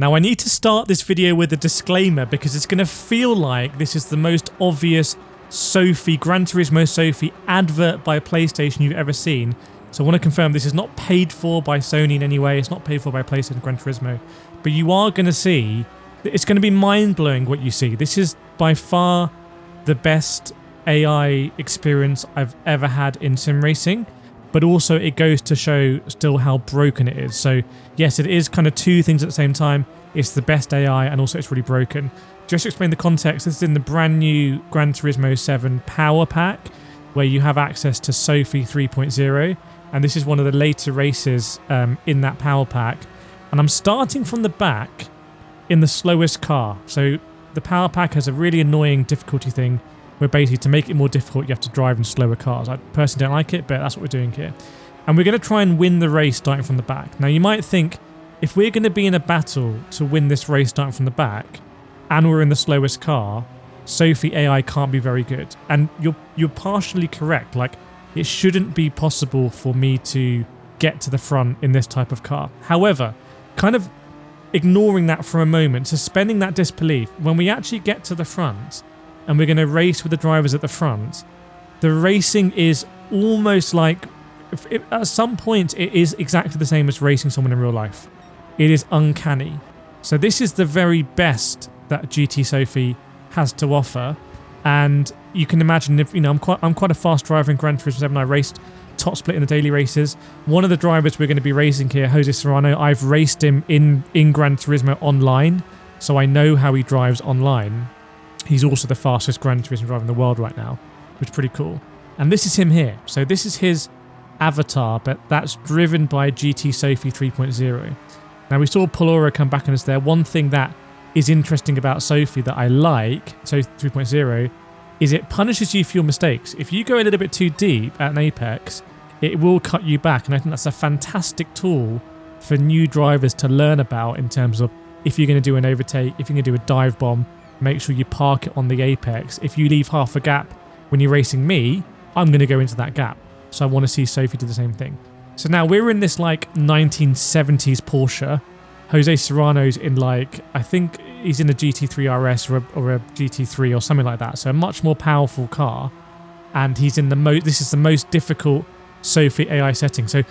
Now I need to start this video with a disclaimer because it's going to feel like this is the most obvious Sophie, Gran Turismo Sophie advert by PlayStation you've ever seen. So I want to confirm this is not paid for by Sony in any way. It's not paid for by PlayStation Gran Turismo. But you are going to see, it's going to be mind-blowing what you see. This is by far the best AI experience I've ever had in sim racing. But also it goes to show still how broken it is. So yes, it is kind of two things at the same time. It's the best AI and also it's really broken. Just to explain the context, this is in the brand new Gran Turismo 7 Power Pack, where you have access to Sophie 3.0. And this is one of the later races in that Power Pack. And I'm starting from the back in the slowest car. So the Power Pack has a really annoying difficulty thing where basically to make it more difficult you have to drive in slower cars. I personally don't like it, but that's what we're doing here. And we're going to try and win the race starting from the back. Now you might think, if we're going to be in a battle to win this race starting from the back, and we're in the slowest car, Sophie AI can't be very good. And you're partially correct. Like, it shouldn't be possible for me to get to the front in this type of car. However, kind of ignoring that for a moment, suspending that disbelief, when we actually get to the front and we're going to race with the drivers at the front, the racing is almost like, at some point, it is exactly the same as racing someone in real life. It is uncanny. So this is the very best that GT Sophie has to offer. And you can imagine, if I'm quite a fast driver in Gran Turismo 7. I raced top split in the daily races. One of the drivers we're going to be racing here, Jose Serrano, I've raced him in Gran Turismo online, so I know how he drives online. He's also the fastest Gran Turismo driver in the world right now, which is pretty cool. And this is him here. So this is his avatar, but that's driven by GT Sophie 3.0. Now we saw Polora come back on us there. One thing that is interesting about Sophie that I like, so 3.0, is it punishes you for your mistakes. If you go a little bit too deep at an apex, it will cut you back. And I think that's a fantastic tool for new drivers to learn about in terms of if you're going to do an overtake, if you're going to do a dive bomb, make sure you park it on the apex. If you leave half a gap when you're racing me, I'm going to go into that gap. So I want to see Sophie do the same thing. So now we're in this like 1970s Porsche. Jose Serrano's in like, I think he's in a GT3 RS or a GT3 or something like that. So a much more powerful car. And he's in this is the most difficult Sophie AI setting. So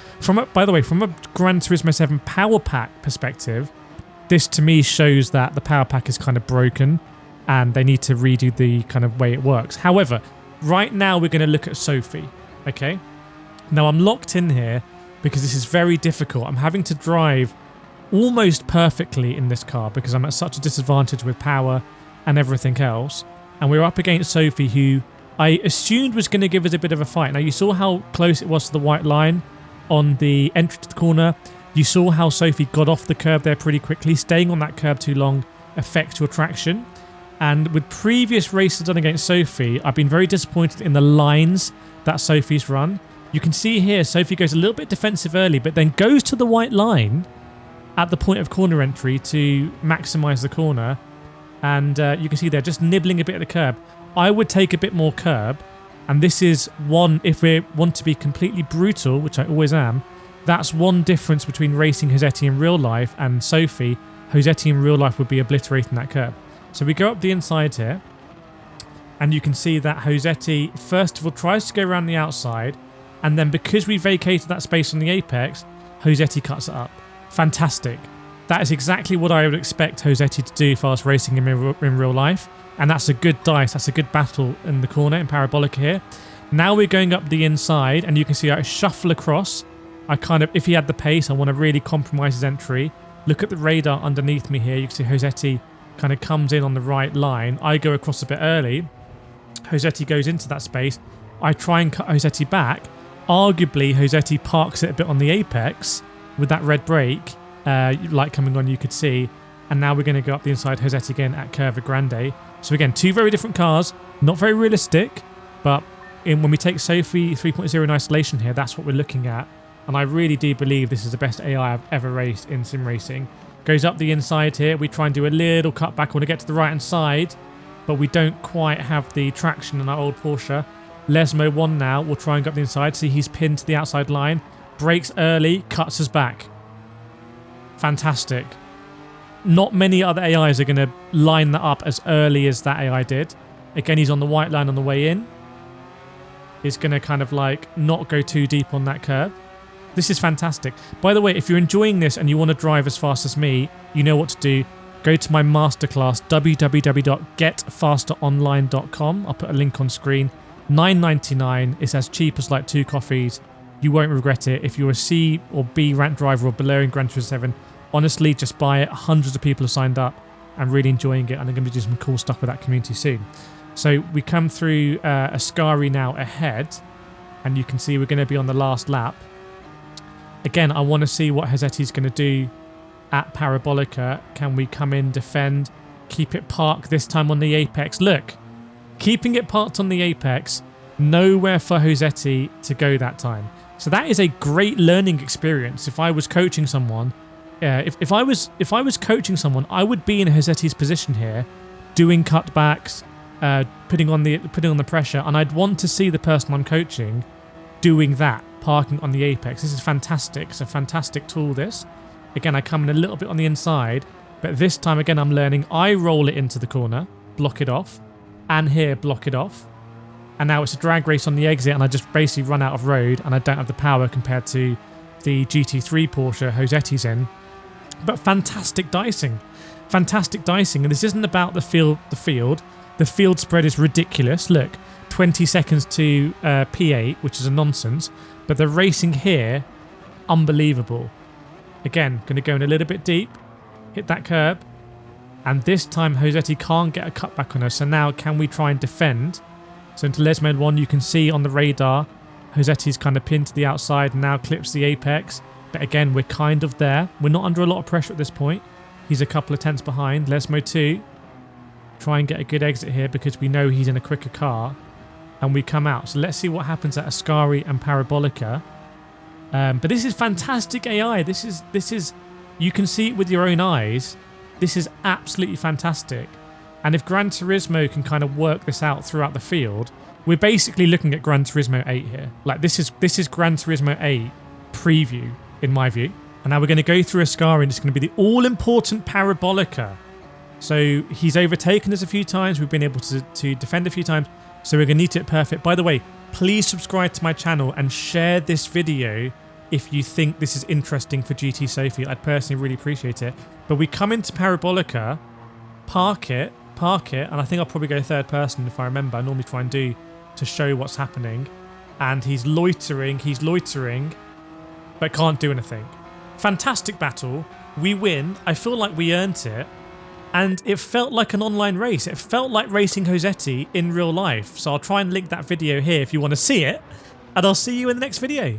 by the way, from a Gran Turismo 7 Power Pack perspective, this to me shows that the Power Pack is kind of broken and they need to redo the kind of way it works. However, right now we're going to look at Sophie, okay? Now I'm locked in here because this is very difficult. I'm having to drive almost perfectly in this car because I'm at such a disadvantage with power and everything else. And we're up against Sophie, who I assumed was going to give us a bit of a fight. Now you saw how close it was to the white line on the entry to the corner. You saw how Sophie got off the curb there pretty quickly. Staying on that curb too long affects your traction. And with previous races done against Sophie, I've been very disappointed in the lines that Sophie's run. You can see here, Sophie goes a little bit defensive early, but then goes to the white line at the point of corner entry to maximise the corner. And you can see they're just nibbling a bit at the curb. I would take a bit more curb. And this is one, if we want to be completely brutal, which I always am, that's one difference between racing Josetti in real life and Sophie. Josetti in real life would be obliterating that curb. So we go up the inside here. And you can see that Josetti, first of all, tries to go around the outside. And then because we vacated that space on the apex, Josetti cuts it up. Fantastic. That is exactly what I would expect Josetti to do if I was racing him in real life. And that's a good dice. That's a good battle in the corner in Parabolica here. Now we're going up the inside and you can see I shuffle across. I kind of, if he had the pace, I want to really compromise his entry. Look at the radar underneath me here. You can see Josetti kind of comes in on the right line. I go across a bit early. Josetti goes into that space. I try and cut Josetti back. Arguably, Josetti parks it a bit on the apex with that red brake. Light coming on, you could see. And now we're going to go up the inside Josetti again at Curva Grande. So again, two very different cars. Not very realistic, but when we take Sophie 3.0 in isolation here, that's what we're looking at. And I really do believe this is the best AI I've ever raced in sim racing. Goes up the inside here. We try and do a little cut back. We want to get to the right-hand side, but we don't quite have the traction in our old Porsche. Lesmo 1 now. We'll try and go up the inside. See, he's pinned to the outside line. Brakes early. Cuts us back. Fantastic. not many other AIs are going to line that up as early as that AI did. Again, he's on the white line on the way in. He's going to kind of like not go too deep on that curve. This is fantastic. By the way, if you're enjoying this and you want to drive as fast as me, you know what to do. Go to my masterclass, www.getfasteronline.com. I'll put a link on screen. $9.99. It's as cheap as like 2 coffees. You won't regret it. If you're a C or B rank driver or below in Gran Turismo 7, honestly, just buy it. Hundreds of people have signed up and really enjoying it, and they're going to do some cool stuff with that community soon. So we come through Ascari now ahead, and you can see we're going to be on the last lap. Again, I want to see what Jose's going to do at Parabolica. Can we come in, defend, keep it parked this time on the apex? Look, keeping it parked on the apex, nowhere for Jose to go that time. So that is a great learning experience. If I was coaching someone, if I was coaching someone, I would be in Jose's position here, doing cutbacks, putting on the pressure, and I'd want to see the person I'm coaching doing that, parking on the apex. This is fantastic. It's a fantastic tool, this. Again, I come in a little bit on the inside, but this time again I'm learning. I roll it into the corner, block it off, and here block it off. And now it's a drag race on the exit, and I just basically run out of road, and I don't have the power compared to the GT3 Porsche Jose's in. But fantastic dicing. Fantastic dicing. And this isn't about the field. The field spread is ridiculous. Look, 20 seconds to P8, which is a nonsense. But the racing here, unbelievable. Again, going to go in a little bit deep, hit that curb. And this time Jose can't get a cutback on us. So now can we try and defend? So into Les Mode 1, you can see on the radar, Jose's kind of pinned to the outside and now clips the apex. But again, we're kind of there. We're not under a lot of pressure at this point. He's a couple of tenths behind. Les Mode 2. Try and get a good exit here because we know he's in a quicker car. And we come out. So let's see what happens at Ascari and Parabolica. But this is fantastic AI. This is you can see it with your own eyes. This is absolutely fantastic. And if Gran Turismo can kind of work this out throughout the field, we're basically looking at Gran Turismo 8 here. Like this is Gran Turismo 8 preview, in my view. And now we're going to go through Ascari, and it's going to be the all-important Parabolica. So he's overtaken us a few times. We've been able to defend a few times. So we're going to need to hit perfect. By the way, please subscribe to my channel and share this video if you think this is interesting for GT Sophie. I'd personally really appreciate it. But we come into Parabolica, park it, and I think I'll probably go third person if I remember. I normally try and do to show what's happening. And he's loitering, but can't do anything. Fantastic battle. We win. I feel like we earned it. And it felt like an online race. It felt like racing Jose in real life. So I'll try and link that video here if you want to see it. And I'll see you in the next video.